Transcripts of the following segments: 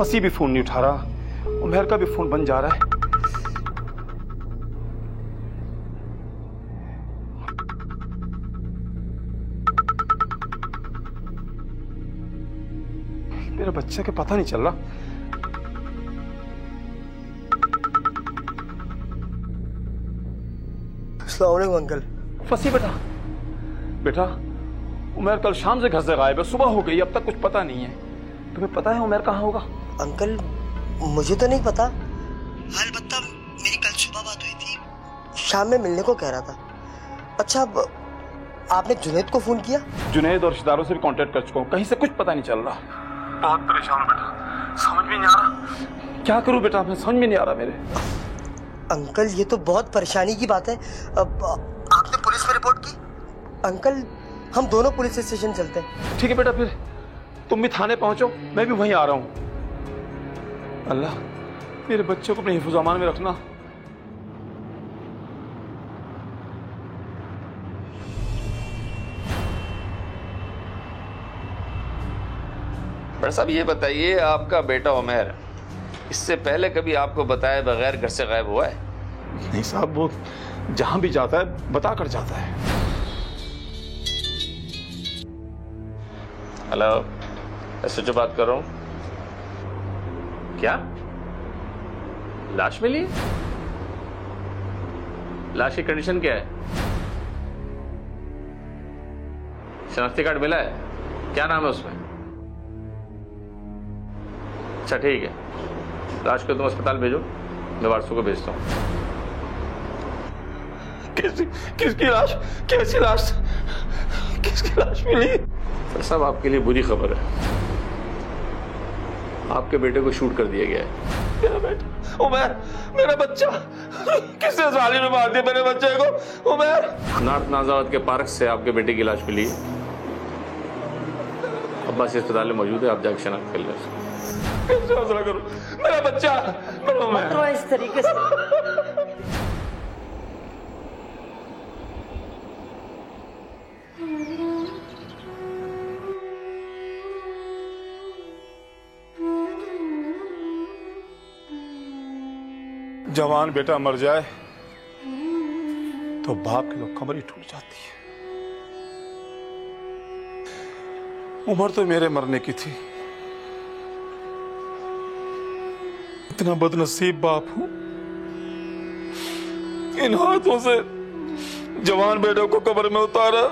फसी भी फोन नहीं उठा रहा, उमर का भी फोन बंद जा रहा है। मेरे बच्चे का पता नहीं चल रहा। अस्सलाम वालेकुम अंकल। फसी बेटा उमर कल शाम से घर से गायब है, सुबह हो गई, अब तक कुछ पता नहीं है। तुम्हें पता है उमर कहाँ होगा? अंकल मुझे तो नहीं पता, अलबत्ता मेरी कल सुबह बात हुई थी, शाम में मिलने को कह रहा था। अच्छा आपने जुनैद को फोन किया? जुनैद और रिश्तेदारों से भी कांटेक्ट कर चुका हूँ, कहीं से कुछ पता नहीं चल रहा। बहुत परेशान हूँ बेटा, समझ में नहीं आ रहा क्या करूँ बेटा, मैं समझ में नहीं आ रहा मेरे। अंकल ये तो बहुत परेशानी की बात है। अब आपने पुलिस में रिपोर्ट की? अंकल हम दोनों पुलिस स्टेशन चलते हैं। ठीक है बेटा, फिर तुम भी थाने पहुंचो, मैं भी वहीं आ रहा हूं। अल्लाह मेरे बच्चों को अपने हिफ्ज़ अमान में रखना। बड़ा साहब ये बताइए, आपका बेटा उमर इससे पहले कभी आपको बताए बगैर घर से गायब हुआ है? नहीं साहब, वो जहां भी जाता है बता कर जाता है। हेलो, ऐसे जो बात कर रहा हूं। क्या लाश मिली? लाश की कंडीशन क्या है? शनाख्ती कार्ड मिला है? क्या नाम है उसमें? अच्छा ठीक है, लाश को तुम अस्पताल भेजो, मैं वारसों को भेजता हूँ। किसकी लाश? कैसी लाश? किसकी लाश मिली? सर साहब आपके लिए बुरी खबर है, आपके बेटे को शूट कर दिया गया है। मेरा बेटा उमर, मेरा बच्चा, किसने जालिम ने मार दिया मेरे बच्चे को? उमर नॉर्थ नाजावत के पार्क से आपके बेटे की लाश मिली है, अब्बासी अस्पताल में मौजूद है, आप जाकर शनाख्त कर लीजिए। कैसे हौसला करूं? मेरा बच्चा, मेरा उमर। इस तरीके से जवान बेटा मर जाए तो बाप की तो कमर ही टूट जाती है। उम्र तो मेरे मरने की थी, इतना बदनसीब बाप हूं, इन हाथों से जवान बेटे को कब्र में उतारा।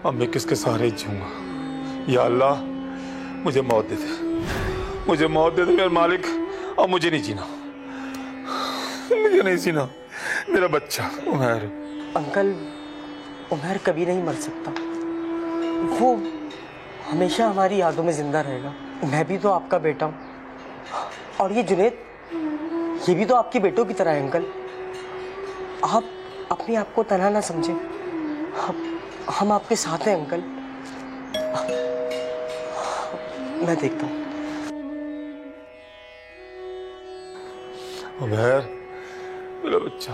अब मैं किसके सहारे जीऊंगा? या अल्लाह मुझे मौत दे दे, मुझे मौत दे दे मेरे मालिक। अब मुझे नहीं जीना, मुझे नहीं जीना। मेरा बच्चा उमर। अंकल उमर कभी नहीं मर सकता, वो हमेशा हमारी यादों में जिंदा रहेगा। मैं भी तो आपका बेटा हूँ, और ये जुनैद, ये भी तो आपके बेटों की तरह है। अंकल आप अपने आप को तन्हा ना समझें, हम आपके साथ हैं अंकल। मैं देखता हूँ। उमर मेरा बच्चा।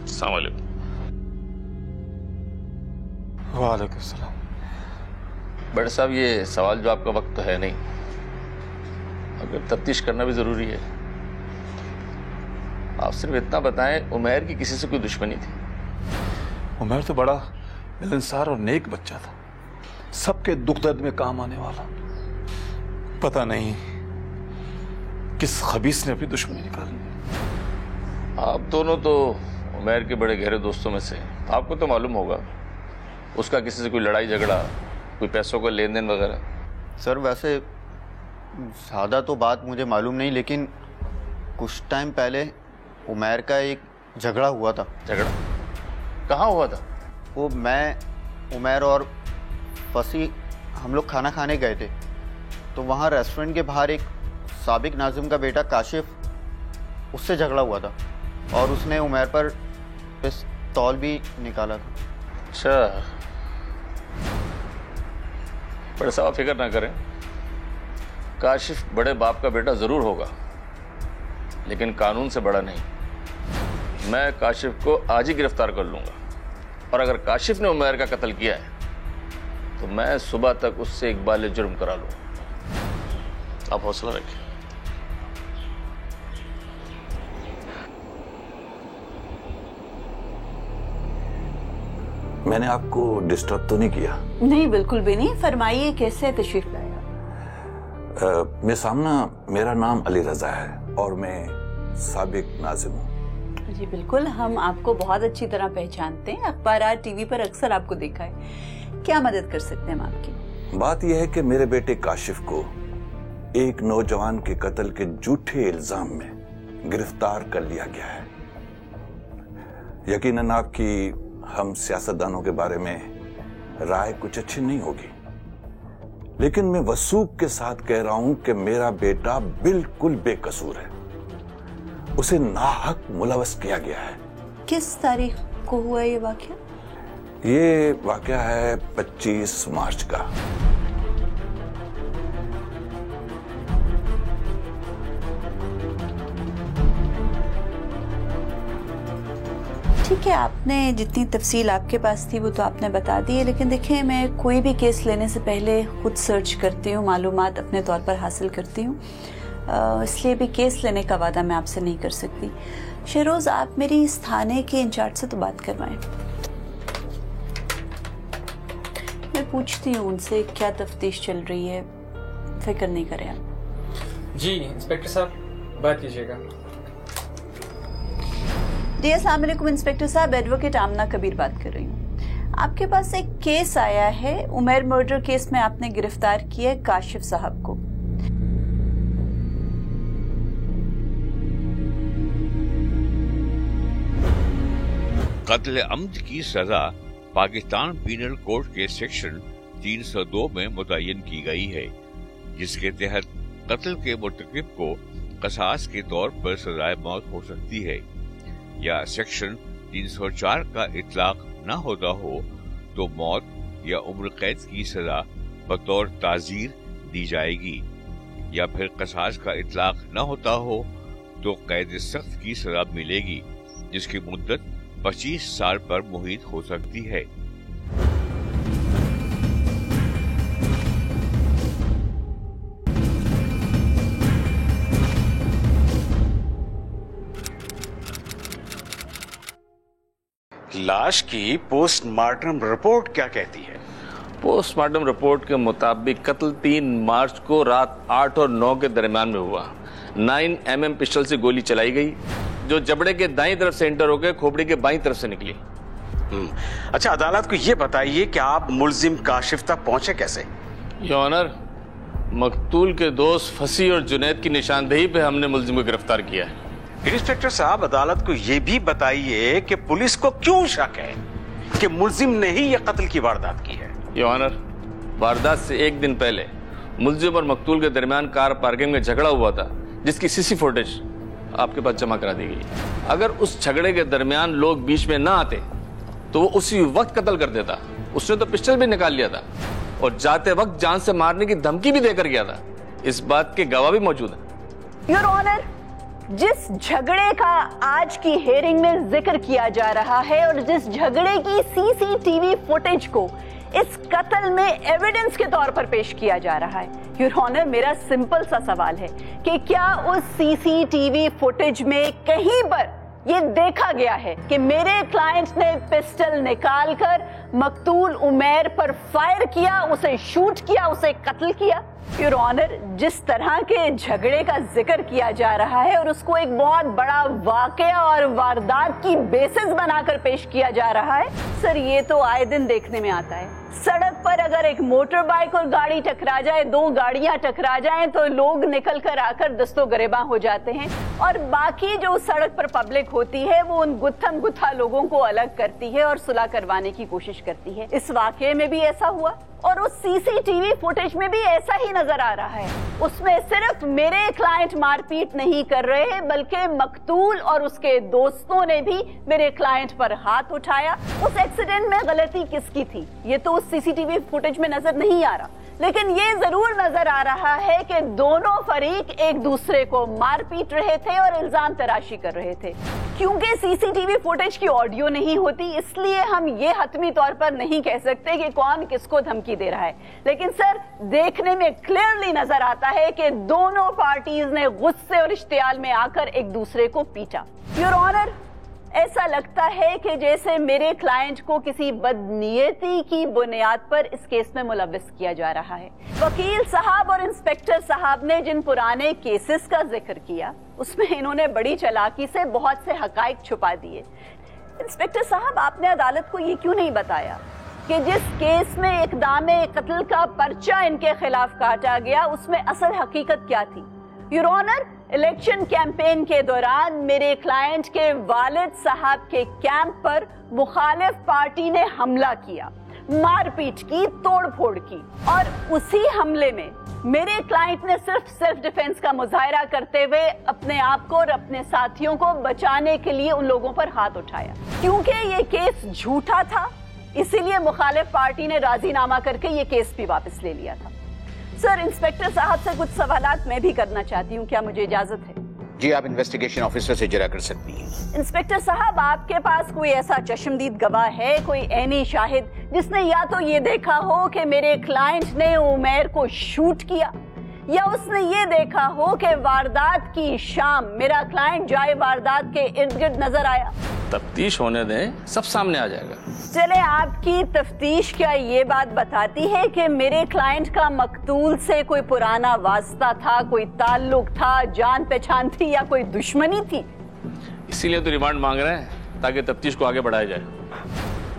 अस्सलाम वालेकुम। वालेकुम सलाम। बड़े साहब ये सवाल जवाब का वक्त तो है नहीं, अगर तफ्तीश करना भी जरूरी है। आप सिर्फ इतना बताएं, उमर की किसी से कोई दुश्मनी थी? उमर तो बड़ा मिलनसार और नेक बच्चा था, सबके दुख दर्द में काम आने वाला। पता नहीं किस खबीस ने अपनी दुश्मनी निकाली। आप दोनों तो उमर के बड़े गहरे दोस्तों में से, आपको तो मालूम होगा उसका किसी से कोई लड़ाई झगड़ा, कोई पैसों का लेन देन वगैरह? सर वैसे ज़्यादा तो बात मुझे मालूम नहीं, लेकिन कुछ टाइम पहले उमर का एक झगड़ा हुआ था। झगड़ा कहाँ हुआ था? वो मैं, उमर और फसी हम लोग खाना खाने गए थे, तो वहाँ रेस्टोरेंट के बाहर एक साबिक नाजिम का बेटा काशिफ, उससे झगड़ा हुआ था और उसने उमर पर पिस्तौल भी निकाला था। अच्छा, बड़े साहब फिक्र ना करें, काशिफ बड़े बाप का बेटा जरूर होगा, लेकिन कानून से बड़ा नहीं। मैं काशिफ को आज ही गिरफ्तार कर लूंगा, और अगर काशिफ ने उमैर का कत्ल किया है तो मैं सुबह तक उससे इकबाल जुर्म करा लूंगा। आप हौसला रखिए। मैंने आपको डिस्टर्ब तो नहीं किया? नहीं, बिल्कुल भी नहीं। फरमाइए, कैसे तशरीफ लाया? मैं सामना, मेरा नाम अली रजा है और मैं साबिक नाज़िम हूँ। जी बिल्कुल, हम आपको बहुत अच्छी तरह पहचानते हैं, अखबारात टीवी पर अक्सर आपको देखा है। क्या मदद कर सकते हैं हम आपकी? बात यह है कि मेरे बेटे काशिफ को एक नौजवान के कत्ल के झूठे इल्जाम में गिरफ्तार कर लिया गया है। यकीनन आपकी हम सियासतदानों के बारे में राय कुछ अच्छी नहीं होगी, लेकिन मैं वसूख के साथ कह रहा हूं कि मेरा बेटा बिल्कुल बेकसूर है। उसे नाहक मुलवस किया गया है। किस तारीख को हुआ ये वाकया? ये वाकया है 25 मार्च का। ठीक है, आपने जितनी तफसील आपके पास थी वो तो आपने बता दी है, लेकिन देखिए, मैं कोई भी केस लेने से पहले खुद सर्च करती हूँ, मालूमात अपने तौर पर हासिल करती हूँ, इसलिए भी केस लेने का वादा मैं आपसे नहीं कर सकती। शहरोज, आप मेरी इस थाने के इंचार्ज से तो बात करवाएं। मैं पूछती हूँ उनसे क्या तफ्तीश चल रही है, फिक्र नहीं करें आप। जी इंस्पेक्टर साहब, बात कीजिएगा। जी अस्सलाम वालेकुम इंस्पेक्टर साहब, एडवोकेट आमना कबीर बात कर रही हूँ। आपके पास एक केस आया है, उमैर मर्डर केस में आपने गिरफ्तार किया है काशिफ साहब को। कत्ल अम्द की सजा पाकिस्तान पीनल कोड के सेक्शन 302 में मुतय्यन की गई है, जिसके तहत कत्ल के मुर्तकिब को कसास के तौर पर सजाए मौत हो सकती है, या सेक्शन 304 का इतलाक न होता हो तो मौत या उम्र कैद की सजा बतौर ताजीर दी जाएगी, या फिर कसास का इतलाक न होता हो तो कैद सख्त की सजा मिलेगी, जिसकी मुद्दत 25 साल पर मुहित हो सकती है। लाश की पोस्टमार्टम रिपोर्ट क्या कहती है? पोस्टमार्टम रिपोर्ट के मुताबिक कत्ल 3 मार्च को रात 8 और 9 के दरमियान में हुआ। 9 mm पिस्टल से गोली चलाई गई, जो जबड़े के दाईं तरफ से एंटर होकर खोपड़ी के बाईं तरफ से निकली। अच्छा, अदालत को यह बताइए कि आप मुलजिम काशिफ तक पहुंचे कैसे? योर ऑनर, मकतूल के दोस्त फसी और जुनैद की निशानदेही पे हमने मुलजिम को गिरफ्तार किया है। इंस्पेक्टर साहब, अदालत को यह भी बताइए कि पुलिस को क्यों शक है कि मुलजिम ने ही यह कत्ल की वारदात की है? योर ऑनर, वारदात से एक दिन पहले मुलजिम और मकतूल के दरमियान कार पार्किंग में झगड़ा हुआ था, जिसकी सीसी फुटेज आपके पास जमा करा दी गई। अगर उस झगड़े के दरमियान लोग बीच में ना आते तो वो उसी वक्त कत्ल कर देता। उसने तो पिस्टल भी निकाल लिया था और जाते वक्त जान से मारने की धमकी भी देकर गया था। इस बात के गवाह भी मौजूद है। योर ऑनर, जिस झगड़े का आज की हेयरिंग में जिक्र किया जा रहा है और जिस झगड़े की सीसीटीवी फुटेज को इस कत्ल में एविडेंस के तौर पर पेश किया जा रहा है, योर ऑनर, मेरा सिंपल सा सवाल है कि क्या उस सीसीटीवी फुटेज में कहीं पर ये देखा गया है कि मेरे क्लाइंट ने पिस्टल निकालकर मकतूल उमैर पर फायर किया, उसे शूट किया, उसे कत्ल किया? योर ऑनर, जिस तरह के झगड़े का जिक्र किया जा रहा है और उसको एक बहुत बड़ा वाकया और वारदात की बेसिस बनाकर पेश किया जा रहा है, सर, ये तो आए दिन देखने में आता है। सड़क पर अगर एक मोटर बाइक और गाड़ी टकरा जाए, 2 गाड़ियां टकरा जाएं, तो लोग निकल कर आकर दस्तो गरेबां हो जाते हैं और बाकी जो सड़क पर पब्लिक होती है वो उन गुत्थम गुत्था लोगों को अलग करती है और सुलह करवाने की कोशिश करती है। इस वाकये में भी ऐसा हुआ और उस सीसीटीवी फुटेज में भी ऐसा ही नजर आ रहा है। उसमें सिर्फ मेरे क्लाइंट मारपीट नहीं कर रहे, बल्कि मकतूल और उसके दोस्तों ने भी मेरे क्लाइंट पर हाथ उठाया। उस एक्सीडेंट में गलती किसकी थी ये तो उस सीसीटीवी फुटेज में नजर नहीं आ रहा, लेकिन ये जरूर नजर आ रहा है कि दोनों फरीक एक दूसरे को मार पीट रहे थे और इल्जाम तराशी कर रहे थे। क्योंकि सीसीटीवी फुटेज की ऑडियो नहीं होती, इसलिए हम ये हतमी तौर पर नहीं कह सकते कि कौन किसको धमकी दे रहा है। लेकिन सर, देखने में क्लियरली नजर आता है कि दोनों पार्टीज ने गुस्से और इश्तियाल में आकर एक दूसरे को पीटा। योर ऑनर, ऐसा लगता है कि जैसे मेरे क्लाइंट को किसी बदनीयती की बुनियाद पर इस केस में मुलव्विस किया जा रहा है। वकील साहब और इंस्पेक्टर साहब ने जिन पुराने केसेस का जिक्र किया, उसमें इन्होंने बड़ी चालाकी से बहुत से हकाइक छुपा दिए। इंस्पेक्टर साहब, आपने अदालत को ये क्यों नहीं बताया कि जिस केस में इक़दामे कत्ल का पर्चा इनके खिलाफ काटा गया, उसमें असल हकीकत क्या थी? योर ऑनर, इलेक्शन कैंपेन के दौरान मेरे क्लाइंट के वालिद साहब के कैंप पर मुखालिफ पार्टी ने हमला किया, मारपीट की, तोड़फोड़ की, और उसी हमले में मेरे क्लाइंट ने सिर्फ सेल्फ डिफेंस का मुजाहिरा करते हुए अपने आप को और अपने साथियों को बचाने के लिए उन लोगों पर हाथ उठाया। क्योंकि ये केस झूठा था, इसीलिए मुखालिफ पार्टी ने राजीनामा करके ये केस भी वापस ले लिया था। सर, इंस्पेक्टर साहब से कुछ सवालात मैं भी करना चाहती हूँ, क्या मुझे इजाजत है? जी, आप इन्वेस्टिगेशन ऑफिसर से इजरा कर सकती हैं। इंस्पेक्टर साहब, आपके पास कोई ऐसा चश्मदीद गवाह है, कोई ऐनी शाहिद, जिसने या तो ये देखा हो कि मेरे क्लाइंट ने उमैर को शूट किया, या उसने ये देखा हो कि वारदात की शाम मेरा क्लाइंट जाए वारदात के इर्द गिर्द नजर आया? तफ्तीश होने दें, सब सामने आ जाएगा। चले, आपकी तफ्तीश क्या ये बात बताती है कि मेरे क्लाइंट का मकतूल से कोई पुराना वास्ता था, कोई ताल्लुक था, जान पहचान थी या कोई दुश्मनी थी? इसीलिए तो रिमांड मांग रहे हैं, ताकि तफ्तीश को आगे बढ़ाया जाए।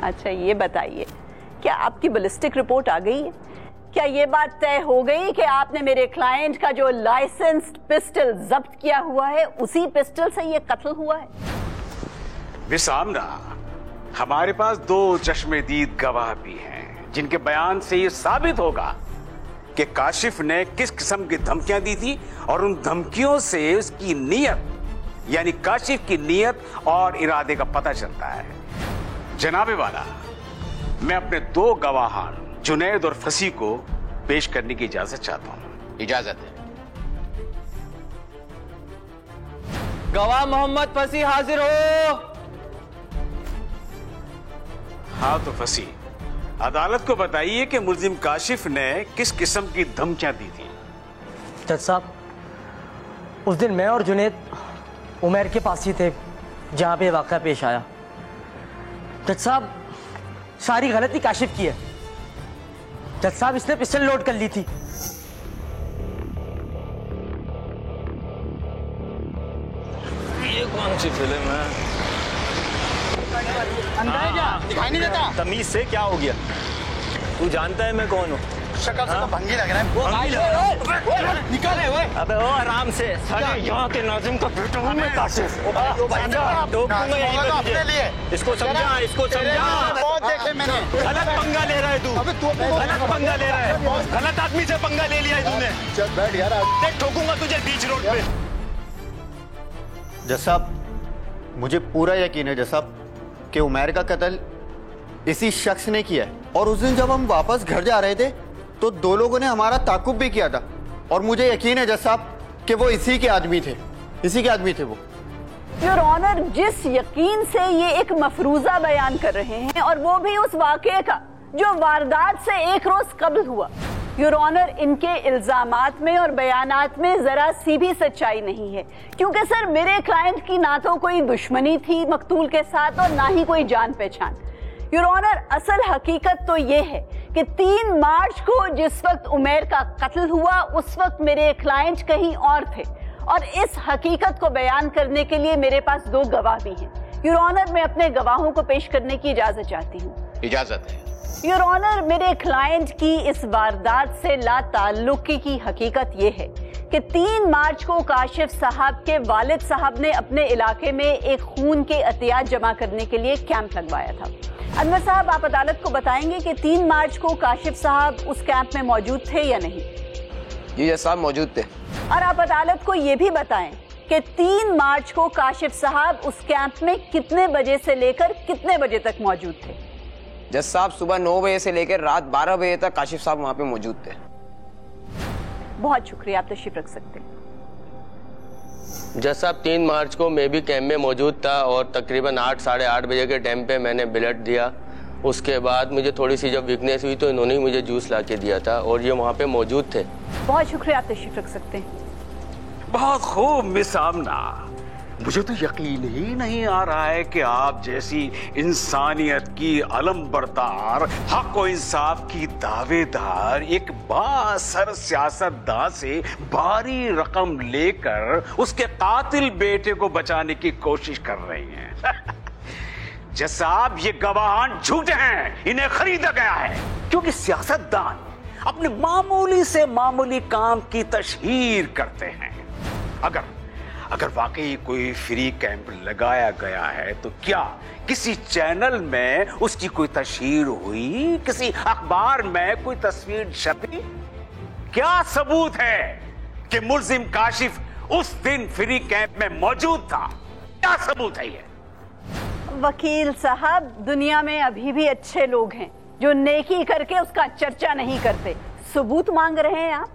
अच्छा, ये बताइए, क्या आपकी बैलिस्टिक रिपोर्ट आ गई है? क्या ये बात तय हो गई कि आपने मेरे क्लाइंट का जो लाइसेंस्ड पिस्टल जब्त किया हुआ है, उसी पिस्टल से ये कत्ल हुआ है? विसामना, हमारे पास 2 चश्मदीद गवाह भी हैं, जिनके बयान से ये साबित होगा कि काशिफ ने किस किस्म की धमकियां दी थी, और उन धमकियों से उसकी नीयत, यानी काशिफ की नीयत और इरादे का पता चलता है। जनाबे वाला, मैं अपने 2 गवाहान जुनैद और फसी को पेश करने की इजाजत चाहता हूं। इजाजत है। गवाह मोहम्मद फसी हाजिर हो। हाँ तो फसी, अदालत को बताइए कि मुल्जिम काशिफ ने किस किस्म की धमकियां दी थी। जज साहब, उस दिन मैं और जुनैद उमैर के पास ही थे जहां पे वाक़या पेश आया। जज साहब, सारी गलती काशिफ की है। जज साहब, इसने पिस्टल लोड कर ली थी। ये कौन सी फिल्म है? दिखाई नहीं देता। तमीज से क्या हो गया? तू जानता है मैं कौन हूँ? शक्ल से तो भंगी लग रहा है। निकाले हुए। अबे ओ आराम से, साले यहाँ के नाज़िम का बेटा हूँ मैं काशिफ। इसको समझा, इसको समझा। बहुत देखे मैंने। गलत पंगा ले रहा है तू। गलत पंगा ले रहा है। गलत आदमी से पंगा ले लिया है तूने। चल बैठ यार। देख, ठोकूंगा तुझे बीच रोड पे। जज साहब, मुझे पूरा यकीन है जज साहब कि उमैर का कत्ल इसी शख्स ने किया है। और उस दिन जब हम वापस घर जा रहे थे तो 2 लोगों ने हमारा ताकुब भी किया था, और मुझे यकीन है जज साहब कि वो इसी के आदमी थे, इसी के आदमी थे वो। योर ऑनर, जिस यकीन से ये एक मफरूजा बयान कर रहे हैं, और वो भी उस वाक़े का जो वारदात से 1 रोज कबल हुआ, योर ऑनर, इनके इल्जामात में और बयानात में जरा सी भी सच्चाई नहीं है। क्योंकि सर, मेरे क्लाइंट की ना तो कोई दुश्मनी थी मकतूल के साथ और ना ही कोई जान पहचान। योर ऑनर, असल हकीकत तो ये है कि 3 मार्च को जिस वक्त उमैर का कत्ल हुआ, उस वक्त मेरे क्लाइंट कहीं और थे, और इस हकीकत को बयान करने के लिए मेरे पास 2 गवाह भी हैं। योर ऑनर, मैं अपने गवाहों को पेश करने की इजाजत चाहती हूँ। इजाजत है। योर ऑनर, मेरे क्लाइंट की इस वारदात से लाताल्लुकी की हकीकत यह है कि 3 मार्च को काशिफ साहब के वालिद साहब ने अपने इलाके में एक खून के अतियात जमा करने के लिए कैंप लगवाया था। अनवर साहब, आप अदालत को बताएंगे कि 3 मार्च को काशिफ साहब उस कैंप में मौजूद थे या नहीं? जी जज साहब, मौजूद थे। और आप अदालत को ये भी बताएं कि 3 मार्च को काशिफ साहब उस कैंप में कितने बजे से लेकर कितने बजे तक मौजूद थे? जज साहब, सुबह 9 बजे से लेकर रात 12 बजे तक काशिफ साहब वहां पे मौजूद थे। बहुत शुक्रिया, आप तशरीफ रख सकते हैं। जज साहब 3 मार्च को मैं भी कैंप में मौजूद था और तकरीबन 8 साढ़े 8 बजे के टाइम पे मैंने ब्लड दिया। उसके बाद मुझे थोड़ी सी जब वीकनेस हुई तो इन्होंने ही मुझे जूस ला के दिया था और ये वहाँ पे मौजूद थे। बहुत शुक्रिया, आप तशरीफ रख सकते हैं। बहुत खूब मिस आमना, मुझे तो यकीन ही नहीं आ रहा है कि आप जैसी इंसानियत की अलमबरदार, हक और इंसाफ की दावेदार एक बासर सियासतदान से भारी रकम लेकर उसके कातिल बेटे को बचाने की कोशिश कर रही हैं। जज साहब, ये गवाहान झूठे हैं, इन्हें खरीदा गया है, क्योंकि सियासतदान अपने मामूली से मामूली काम की तशहीर करते हैं। अगर वाकई कोई फ्री कैंप लगाया गया है तो क्या किसी चैनल में उसकी कोई तशहीर हुई, किसी अखबार में कोई तस्वीर छपी? क्या सबूत है कि मुल्जिम काशिफ उस दिन फ्री कैंप में मौजूद था? क्या सबूत है ये? वकील साहब, दुनिया में अभी भी अच्छे लोग हैं जो नेकी करके उसका चर्चा नहीं करते। सबूत मांग रहे हैं आप?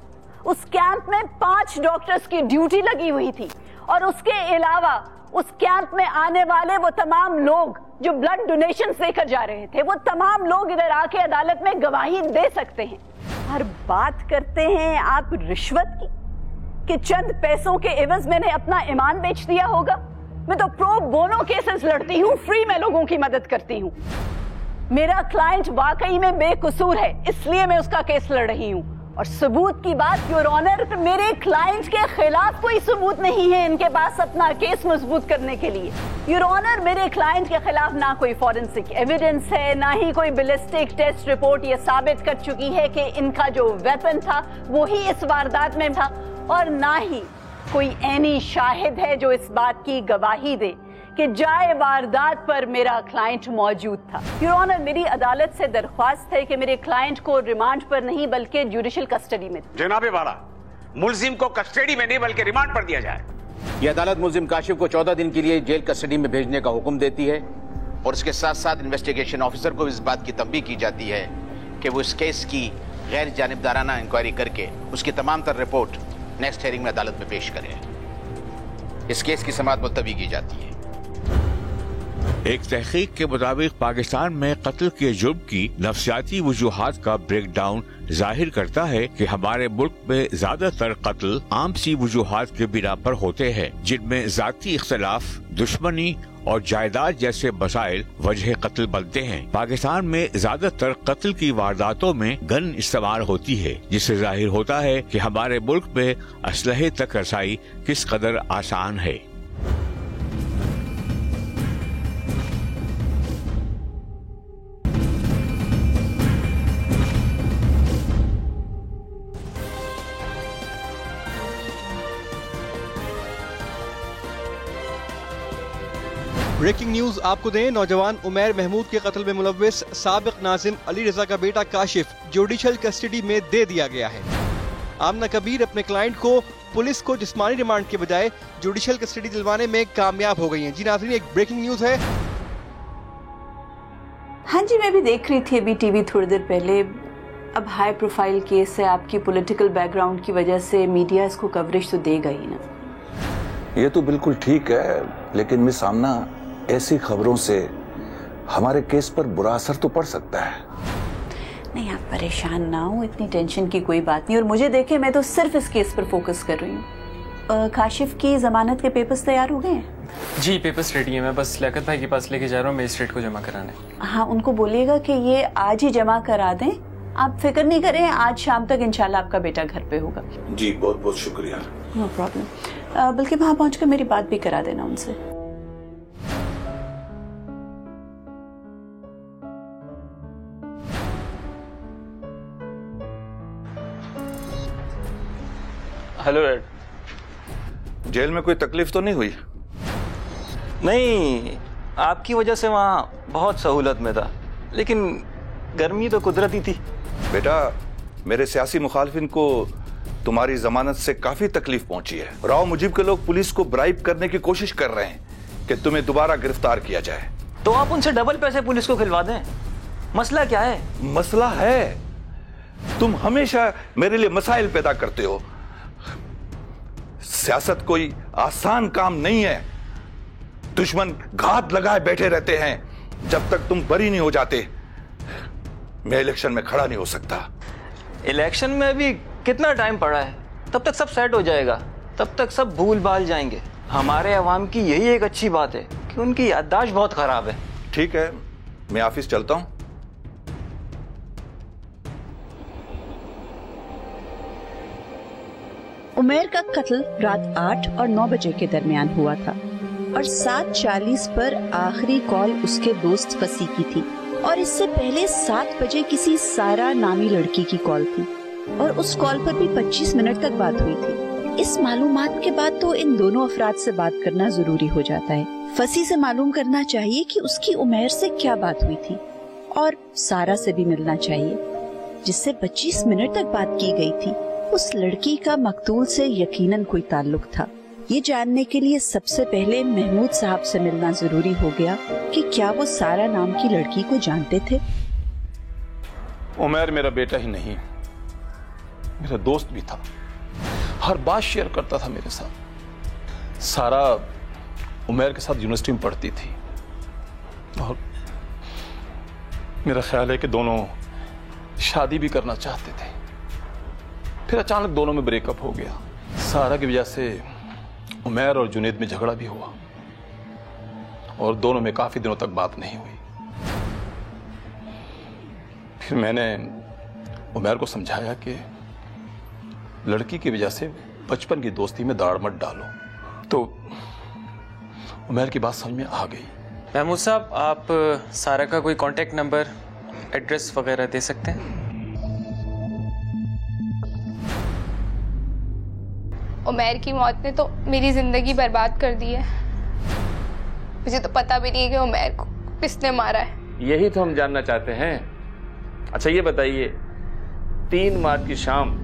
उस कैंप में 5 डॉक्टर्स की ड्यूटी लगी हुई थी और उसके अलावा उस कैंप में आने वाले वो तमाम लोग जो ब्लड डोनेशन देकर जा रहे थे, वो तमाम लोग इधर आके अदालत में गवाही दे सकते हैं। हर बात करते हैं आप रिश्वत की, कि चंद पैसों के एवज मैंने अपना ईमान बेच दिया होगा। मैं तो प्रो बोनो केसेस लड़ती हूँ, फ्री में लोगों की मदद करती हूँ। मेरा क्लाइंट वाकई में बेकसूर है, इसलिए मैं उसका केस लड़ रही हूँ। और सबूत की बात, योर ऑनर, मेरे क्लाइंट के खिलाफ कोई सबूत नहीं है इनके पास अपना केस मजबूत करने के लिए। योर ऑनर, मेरे क्लाइंट के खिलाफ ना कोई फॉरेंसिक एविडेंस है, ना ही कोई बैलिस्टिक टेस्ट रिपोर्ट ये साबित कर चुकी है कि इनका जो वेपन था वो ही इस वारदात में था, और ना ही कोई ऐनी शाहिद है जो इस बात की गवाही दे कि जाए वारदात पर मेरा क्लाइंट मौजूद था। योर ऑनर, मेरी अदालत से दरख्वास्त है कि मेरे क्लाइंट को रिमांड पर नहीं बल्कि जुडिशियल कस्टडी में। जनाबे वाला, मुल्जिम को कस्टडी में नहीं बल्कि रिमांड पर दिया जाए। यह अदालत मुल्जिम काशिफ को 14 दिन के लिए जेल कस्टडी में भेजने का हुक्म देती है और इसके साथ साथ इन्वेस्टिगेशन ऑफिसर को इस बात की तंबीह की जाती है कि वो इस केस की गैर जानिबदाराना इंक्वायरी करके उसकी तमाम तर रिपोर्ट नेक्स्ट हेयरिंग में अदालत में पेश करें। इस केस की समाअत मुलतवी की जाती है। एक तहकीक के मुताबिक पाकिस्तान में कत्ल के जुर्म की नफ्सियाती वजूहात का ब्रेकडाउन जाहिर करता है कि हमारे मुल्क में ज्यादातर कत्ल आम सी वजूहात के बिना पर होते हैं, जिनमें जाती इख्तलाफ, दुश्मनी और जायदाद जैसे मसाइल वजह कत्ल बनते हैं। पाकिस्तान में ज्यादातर कत्ल की वारदातों में गन इस्तेमाल होती है, जिससे जाहिर होता है कि हमारे मुल्क में असलहे तक रसाई किस कदर आसान है। ब्रेकिंग न्यूज आपको दें, नौजवान उमैर महमूद के कत्ल में मुलव्विस साबिक नाजिम अली रजा का बेटा काशिफ जुडिशियल कस्टडी में दे दिया गया है। आमना कबीर अपने क्लाइंट को पुलिस को जिस्मानी रिमांड के बजाय जुडिशियल कस्टडी दिलवाने में कामयाब हो गई हैं। जी नाज़रीन, एक ब्रेकिंग न्यूज है। हाँ जी, मैं भी देख रही थी अभी टीवी थोड़ी देर पहले। अब हाई प्रोफाइल केस है, आपकी पॉलिटिकल बैकग्राउंड की वजह से मीडिया इसको कवरेज तो देगा ही ना। ये तो बिल्कुल ठीक है, लेकिन मिस आमना, ऐसी खबरों से हमारे केस पर बुरा असर तो पड़ सकता है। नहीं, आप परेशान ना हो, इतनी टेंशन की कोई बात नहीं। और मुझे देखे, मैं तो सिर्फ इस केस पर फोकस कर रही हूँ। काशिफ की जमानत के पेपर्स तैयार हो गए हैं? जी, पेपर्स रेडी है। मैं बस लियाकत भाई के पास लेके जा रहा हूँ मजिस्ट्रेट को जमा कराने। हाँ, उनको बोलिएगा कि ये आज ही जमा करा दें। आप फिक्र नहीं करें, आज शाम तक इंशाल्लाह आपका बेटा घर पे होगा। जी, बहुत बहुत शुक्रिया। No problem. बल्कि वहाँ पहुँचकर मेरी बात भी करा देना उनसे। Hello dad. जेल में कोई तकलीफ तो नहीं हुई? नहीं, आपकी वजह से वहाँ बहुत सहूलत में था, लेकिन गर्मी तो कुदरती थी। बेटा, मेरे सियासी मुखालिफिन को तुम्हारी जमानत से काफी तकलीफ पहुंची है। राव मुजीब के लोग पुलिस को ब्राइब करने की कोशिश कर रहे हैं कि तुम्हें दोबारा गिरफ्तार किया जाए। तो आप उनसे डबल पैसे पुलिस को खिलवा दें। मसला क्या है? मसला है, तुम हमेशा मेरे लिए मसाइल पैदा करते हो। सियासत कोई आसान काम नहीं है। दुश्मन घात लगाए बैठे रहते हैं। जब तक तुम बरी नहीं हो जाते, मैं इलेक्शन में खड़ा नहीं हो सकता। इलेक्शन में अभी कितना टाइम पड़ा है, तब तक सब सेट हो जाएगा, तब तक सब भूल भाल जाएंगे। हमारे अवाम की यही एक अच्छी बात है कि उनकी याददाश्त बहुत खराब है। ठीक है, मैं ऑफिस चलता हूं। उमैर का कत्ल रात 8 और 9 बजे के दरमियान हुआ था और 7:40 पर आखिरी कॉल उसके दोस्त फसी की थी और इससे पहले 7 बजे किसी सारा नामी लड़की की कॉल थी और उस कॉल पर भी 25 मिनट तक बात हुई थी। इस मालूमात के बाद तो इन दोनों अफराद से बात करना जरूरी हो जाता है। फसी से मालूम करना चाहिए कि उसकी उमैर से क्या बात हुई थी और सारा से भी मिलना चाहिए जिससे 25 मिनट तक बात की गई थी। उस लड़की का मकतूल से यकीनन कोई ताल्लुक था। ये जानने के लिए सबसे पहले महमूद साहब से मिलना जरूरी हो गया कि क्या वो सारा नाम की लड़की को जानते थे। उमैर मेरा बेटा ही नहीं, मेरा दोस्त भी था। हर बात शेयर करता था मेरे साथ। सारा उमैर के साथ यूनिवर्सिटी में पढ़ती थी और मेरा ख्याल है कि दोनों शादी भी करना चाहते थे। फिर अचानक दोनों में ब्रेकअप हो गया। सारा की वजह से उमैर और जुनैद में झगड़ा भी हुआ और दोनों में काफी दिनों तक बात नहीं हुई। फिर मैंने उमैर को समझाया कि लड़की की वजह से बचपन की दोस्ती में दाड़ मत डालो, तो उमैर की बात समझ में आ गई। महमूद साहब, आप सारा का कोई कांटेक्ट नंबर, एड्रेस वगैरह दे सकते हैं? उमैर की मौत ने तो मेरी जिंदगी बर्बाद कर दी है। मुझे तो पता भी नहीं है कि उमैर को किसने मारा है। यही तो हम जानना चाहते हैं। अच्छा ये बताइए, 3 मार्च की शाम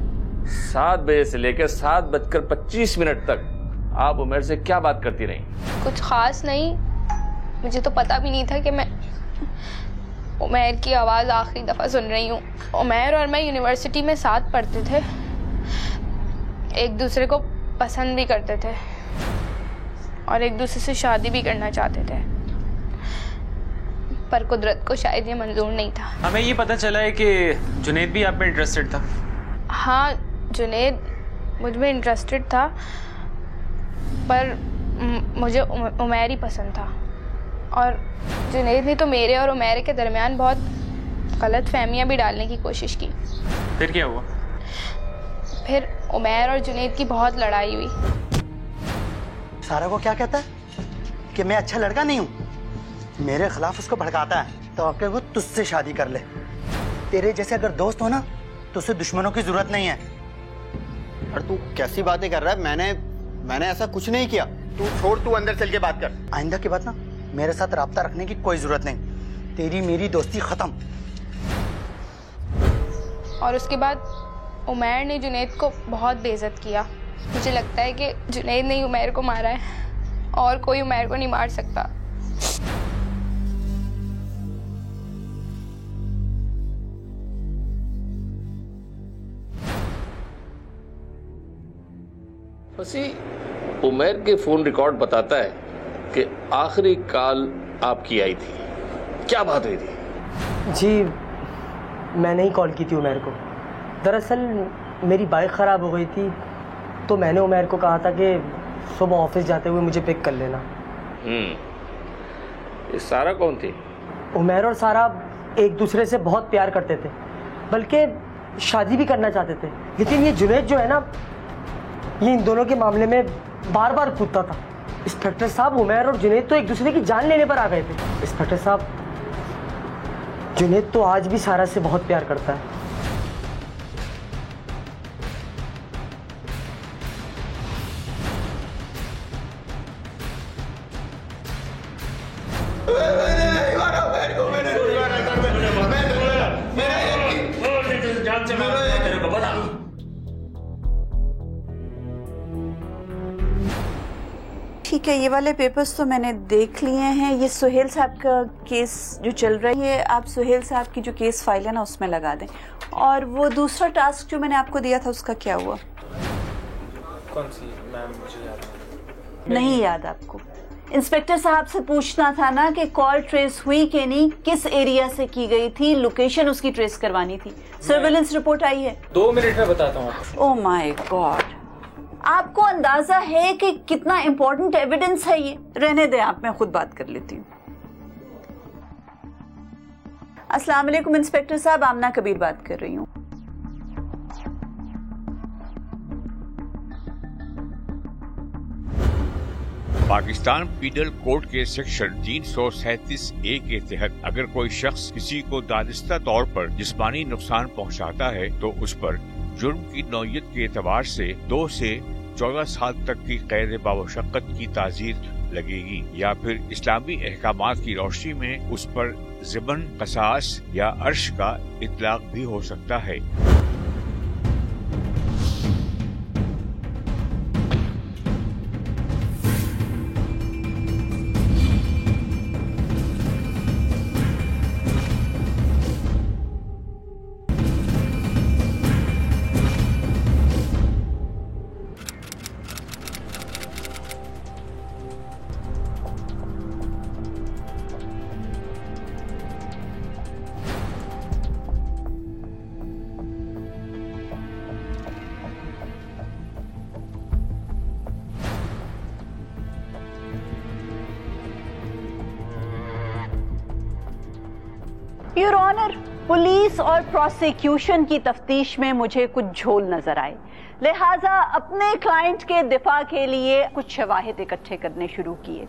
7 बजे से लेकर 7:25 तक आप उमैर से क्या बात करती रही? कुछ खास नहीं। मुझे तो पता भी नहीं था कि मैं उमैर की आवाज़ आखिरी दफ़ा सुन रही हूँ। उमैर और मैं यूनिवर्सिटी में साथ पढ़ते थे, एक दूसरे को पसंद भी करते थे और एक दूसरे से शादी भी करना चाहते थे, पर कुदरत को शायद ये मंजूर नहीं था। हमें ये पता चला है कि जुनैद भी आप में इंटरेस्टेड था। हाँ, जुनैद मुझ में इंटरेस्टेड था, पर मुझे उमैर ही पसंद था और जुनैद ने तो मेरे और उमैर के दरमियान बहुत गलत फहमियाँ भी डालने की कोशिश की। फिर क्या हुआ? फिर उमैर और जुनैद की बहुत लड़ाई हुई। सारा को क्या कहता है कि मैं अच्छा लड़का नहीं हूँ, मेरे खिलाफ उसको भड़काता है तो आके वो तुझसे शादी कर ले। तेरे जैसे अगर दोस्त हो ना तो उसे दुश्मनों की जरूरत नहीं है। और तू कैसी बातें कर रहा है? मैंने ऐसा कुछ नहीं किया। तू छोड़, तू अंदर चल के बात कर। आइंदा की बात ना मेरे साथ राब्ता रखने की कोई जरूरत नहीं। तेरी मेरी दोस्ती खत्म। और उसके बाद उमैर ने जुनैद को बहुत बेइज्जत किया। मुझे लगता है कि जुनैद ने ही उमैर को मारा है और कोई उमैर को नहीं मार सकता। फसी, उमैर के फोन रिकॉर्ड बताता है कि आखिरी कॉल आपकी आई थी। क्या बात हुई थी? जी, मैंने ही कॉल की थी उमैर को। दरअसल मेरी बाइक ख़राब हो गई थी तो मैंने उमैर को कहा था कि सुबह ऑफिस जाते हुए मुझे पिक कर लेना। ये सारा कौन थी? उमैर और सारा एक दूसरे से बहुत प्यार करते थे, बल्कि शादी भी करना चाहते थे। लेकिन ये जुनैद जो है ना, ये इन दोनों के मामले में बार बार कूदता था। इंस्पेक्टर साहब, उमैर और जुनैद तो एक दूसरे की जान लेने पर आ गए थे। इंस्पेक्टर साहब, जुनैद तो आज भी सारा से बहुत प्यार करता है। ठीक है, ये वाले पेपर्स तो मैंने देख लिए हैं। ये सुहेल साहब का केस जो चल रहा है, ये आप सुहेल साहब की जो केस फाइल है ना उसमें लगा दें। और वो दूसरा टास्क जो मैंने आपको दिया था उसका क्या हुआ? कौन सी मैम, मुझे याद नहीं याद आपको? इंस्पेक्टर साहब से पूछना था ना कि कॉल ट्रेस हुई कि नहीं, किस एरिया से की गई थी, लोकेशन उसकी ट्रेस करवानी थी। सर्वेलेंस रिपोर्ट आई है? 2 मिनट में बताता हूँ आपको। ओह माय गॉड, आपको अंदाजा है कि कितना इंपॉर्टेंट एविडेंस है ये? रहने दे आप, मैं खुद बात कर लेती हूँ। अस्सलाम वालेकुम इंस्पेक्टर साहब, आमना कबीर बात कर रही हूँ। पाकिस्तान पीनल कोड के सेक्शन 337A के तहत अगर कोई शख्स किसी को दानिस्ता तौर पर जिस्मानी नुकसान पहुंचाता है तो उस पर जुर्म की नौयत के एतबार से 2 से 14 साल तक की कैद बामुशक्कत की ताज़ीर लगेगी, या फिर इस्लामी अहकामात की रोशनी में उस पर ज़िमन, क़सास या अर्श का इतलाक भी हो सकता है। योर ऑनर, पुलिस और प्रोसिक्यूशन की तफ्तीश में मुझे कुछ झोल नजर आए, लिहाजा अपने क्लाइंट के दिफा के लिए कुछ शवाहिद इकट्ठे करने शुरू किए।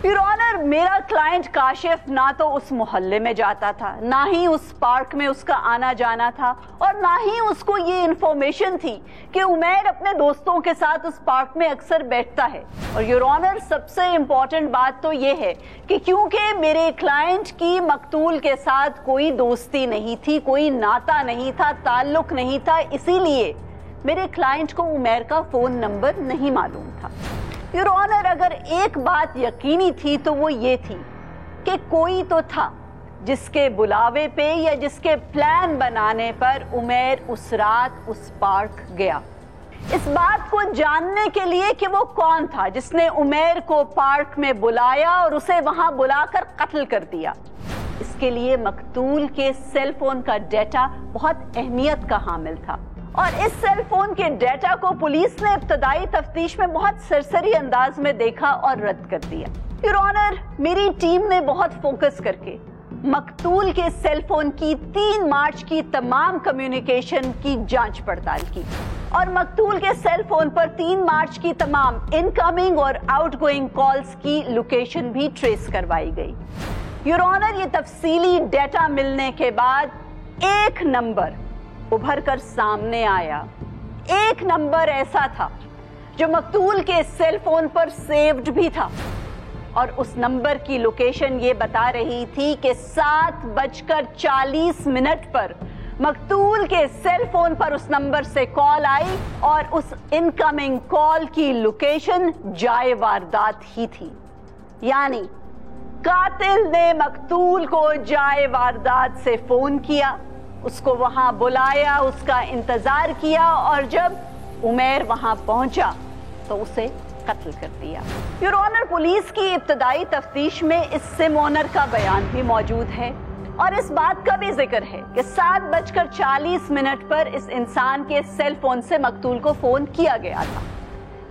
योर ऑनर, मेरा क्लाइंट काशिफ ना तो उस मोहल्ले में जाता था, ना ही उस पार्क में उसका आना जाना था, और ना ही उसको ये इन्फॉर्मेशन थी कि उमैर अपने दोस्तों के साथ उस पार्क में अक्सर बैठता है। और योर ऑनर, सबसे इम्पोर्टेंट बात तो ये है कि क्योंकि मेरे क्लाइंट की मकतूल के साथ कोई दोस्ती नहीं थी, कोई नाता नहीं था, ताल्लुक नहीं था, इसीलिए मेरे क्लाइंट को उमैर का फोन नंबर नहीं मालूम था। योर ऑनर, अगर एक बात यकीनी थी तो वो ये थी कि कोई तो था जिसके बुलावे पे या जिसके प्लान बनाने पर उमैर उस रात उस पार्क गया। इस बात को जानने के लिए कि वो कौन था जिसने उमैर को पार्क में बुलाया और उसे वहां बुलाकर कत्ल कर दिया, इसके लिए मकतूल के सेल फोन का डेटा बहुत अहमियत का हामिल था। और इस सेल फोन के डेटा को पुलिस ने इब्तदाई तफ्तीश में बहुत सरसरी अंदाज में देखा और रद्द कर दिया। योर ऑनर, मेरी टीम ने बहुत फोकस करके मकतूल के सेल फोन की 3 मार्च की तमाम कम्युनिकेशन की जांच पड़ताल की और मकतूल के सेल फोन पर 3 मार्च की तमाम इनकमिंग और आउटगोइंग कॉल्स की लोकेशन भी ट्रेस करवाई गई। योर ऑनर, ये तफसीली डेटा मिलने के बाद एक नंबर उभर कर सामने आया। एक नंबर ऐसा था जो मकतूल के सेल फोन पर सेव्ड भी था और उस नंबर की लोकेशन ये बता रही थी कि 7:40 पर मकतूल के सेल फोन पर उस नंबर से कॉल आई और उस इनकमिंग कॉल की लोकेशन जाए वारदात ही थी। यानी कातिल ने मकतूल को जाए वारदात से फोन किया, उसको वहां बुलाया, उसका इंतजार किया और जब उमैर वहां पहुंचा तो उसे कत्ल कर दिया। योर ऑनर, पुलिस की इब्तदाई तफ्तीश में इस सिम ओनर का बयान भी मौजूद है और इस बात का भी जिक्र है कि 7:40 पर इस इंसान के सेल फोन से मकतूल को फोन किया गया था,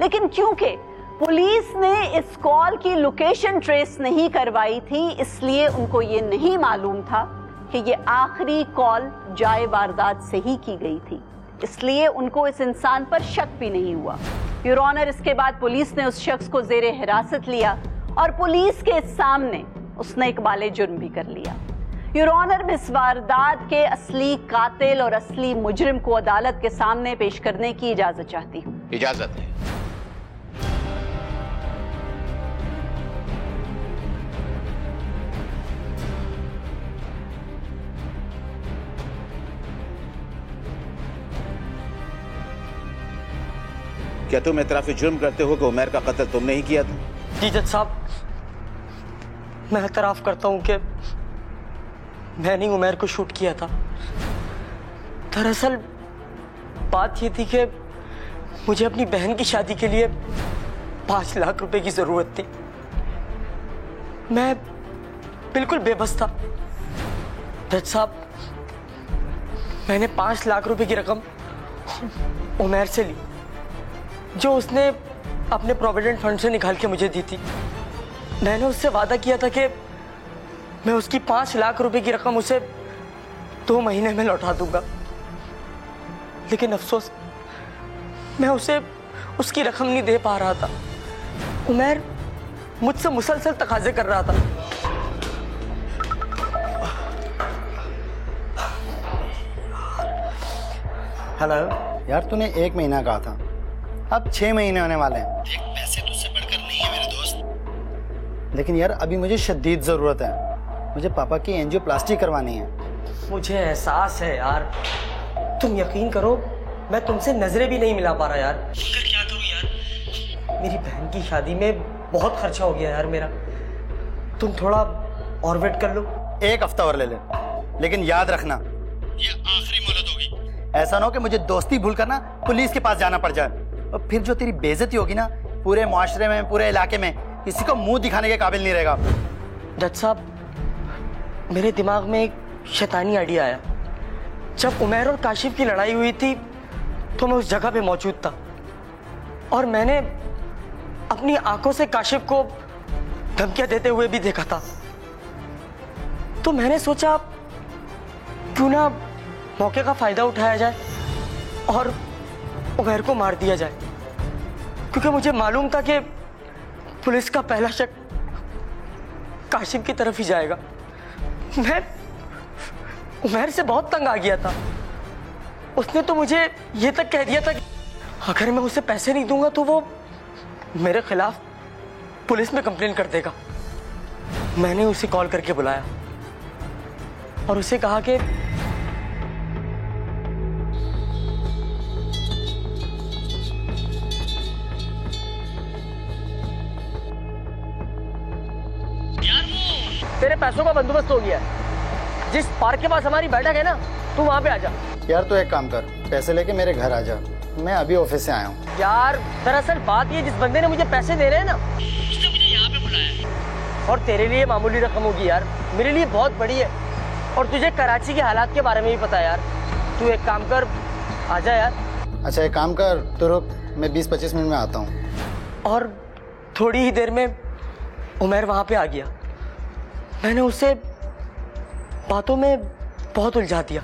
लेकिन क्योंकि पुलिस ने इस कॉल की लोकेशन ट्रेस नहीं करवाई थी, इसलिए उनको ये नहीं मालूम था कि ये आखिरी कॉल जाए वारदात से ही की गई थी, इसलिए उनको इस इंसान पर शक भी नहीं हुआ। योर ऑनर, इसके बाद पुलिस ने उस शख्स को जेरे हिरासत लिया और पुलिस के सामने उसने इकबाले जुर्म भी कर लिया। योर ऑनर, मैं इस वारदात के असली कातिल और असली मुजरिम को अदालत के सामने पेश करने की इजाजत चाहती हूँ। इजाजत है। क्या तुम एतराफ़ जुर्म करते हो कि उमैर का कत्ल तुमने ही किया था? जी जज साहब, मैं एतराफ़ करता हूं कि मैंने उमैर को शूट किया था। दरअसल बात ये थी कि मुझे अपनी बहन की शादी के लिए 5 लाख रुपए की जरूरत थी। मैं बिल्कुल बेबस था। जज साहब, मैंने 5 लाख रुपए की रकम उमैर से ली, जो उसने अपने प्रोविडेंट फंड से निकाल के मुझे दी थी। मैंने उससे वादा किया था कि मैं उसकी 5 लाख रुपए की रकम उसे 2 महीने में लौटा दूंगा, लेकिन अफसोस मैं उसे उसकी रकम नहीं दे पा रहा था। उमैर मुझसे मुसलसल तकाजे कर रहा था। हेलो यार, तूने 1 महीना कहा था, अब 6 महीने होने वाले हैं। देख, पैसे तुझसे बढ़कर नहीं है मेरे दोस्त, लेकिन यार अभी मुझे शदीद जरूरत है। मुझे पापा की एंजियोप्लास्टी करवानी है। मुझे एहसास है यार, तुम यकीन करो मैं तुमसे नजरें भी नहीं मिला पा रहा यार। मगर क्या करूं यार, मेरी बहन की शादी में बहुत खर्चा हो गया यार मेरा। तुम थोड़ा और वेट कर लो। 1 हफ्ता और ले ले, लेकिन याद रखना ये आखिरी मोहलत होगी। ऐसा ना हो कि मुझे दोस्ती भूल कर ना पुलिस के पास जाना पड़ जाए, और फिर जो तेरी बेइज्जती होगी ना पूरे मुआशरे में, पूरे इलाके में, किसी को मुंह दिखाने के काबिल नहीं रहेगा। जज साहब, मेरे दिमाग में एक शैतानी आइडिया आया। जब उमैर और काशिफ की लड़ाई हुई थी तो मैं उस जगह पे मौजूद था, और मैंने अपनी आंखों से काशिफ को धमकियां देते हुए भी देखा था। तो मैंने सोचा क्यों ना मौके का फायदा उठाया जाए और उमैर को मार दिया जाए, क्योंकि मुझे मालूम था कि पुलिस का पहला शक काशिफ की तरफ ही जाएगा। मैं उमैर से बहुत तंग आ गया था। उसने तो मुझे ये तक कह दिया था कि अगर मैं उसे पैसे नहीं दूंगा तो वो मेरे खिलाफ पुलिस में कंप्लेन कर देगा। मैंने उसे कॉल करके बुलाया और उसे कहा कि तेरे पैसों का बंदोबस्त हो गया है। जिस पार्क के पास हमारी बैठक है ना, तू वहां पे आ जा। यार तू एक काम कर, पैसे लेके मेरे घर आ जा, मैं अभी ऑफिस से आया हूँ। यार दरअसल बात ये, जिस बंदे ने मुझे पैसे दे रहे हैं ना, उसने मुझे यहाँ पे बुलाया। और तेरे लिए मामूली रकम होगी यार, मेरे लिए बहुत बड़ी है। और तुझे कराची के हालात के बारे में भी पता है यार। तू एक काम कर, आ जा यार। अच्छा एक काम कर, तो रुक, मैं 20-25 मिनट में आता हूँ। और थोड़ी ही देर में उमैर वहां पे आ गया। मैंने उसे बातों में बहुत उलझा दिया।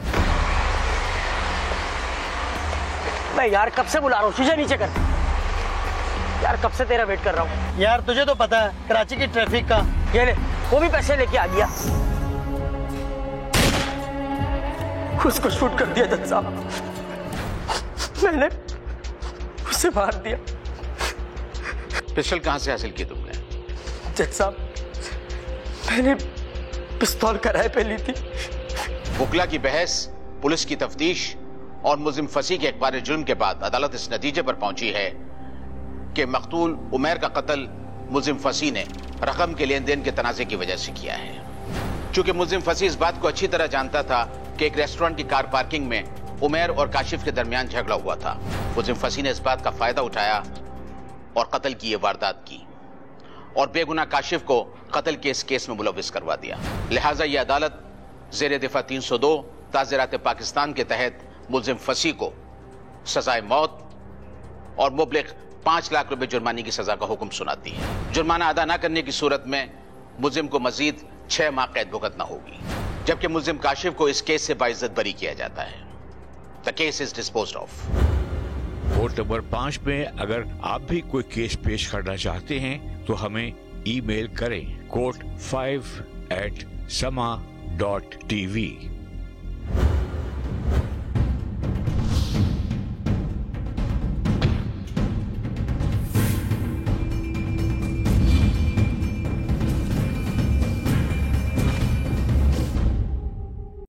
मैं यार कब से बुला रहा हूँ, शीशा नीचे कर। यार कब से तेरा वेट कर रहा हूँ। यार तुझे तो पता है कराची की ट्रैफिक का। ये ले, वो भी पैसे लेके आ गया। उसको शूट कर दिया जज साहब, मैंने उसे मार दिया। पिस्टल कहां से हासिल की तुमने? जज साहब, मैंने पिस्तौल किराए पे ली थी। वकला की बहस, पुलिस की तफ्तीश और मुल्जिम फसी के इकबार जुर्म के बाद अदालत इस नतीजे पर पहुंची है कि मकतूल उमैर का कत्ल मुल्जिम फसी ने रकम के लेन देन के तनाज़े की वजह से किया है। चूंकि मुल्जिम फसी इस बात को अच्छी तरह जानता था कि एक रेस्टोरेंट की कार पार्किंग में उमैर और काशिफ के दरमियान झगड़ा हुआ था, मुल्जिम फसी ने इस बात का फायदा उठाया और कत्ल की ये वारदात की और बेगुनाह काशिफ को कत्ल के इस केस में मुलविस करवा दिया। लिहाजा ये अदालत ज़ेर दिफा 302 ताज़ीरात पाकिस्तान के तहत मुल्जिम फसी को सजाए मौत और मुबलिग 5 लाख रुपए जुर्माने की सजा का हुक्म सुनाती है। जुर्माना अदा न करने की सूरत में मुल्जिम को मजीद 6 माह कैद भुगतना होगी, जबकि मुल्जिम काशिफ को इस केस से बाइज्जत बरी किया जाता है। The case is disposed of. Court number 5 में अगर आप भी कोई केस पेश करना चाहते हैं तो हमें ईमेल करें court5@sama.tv।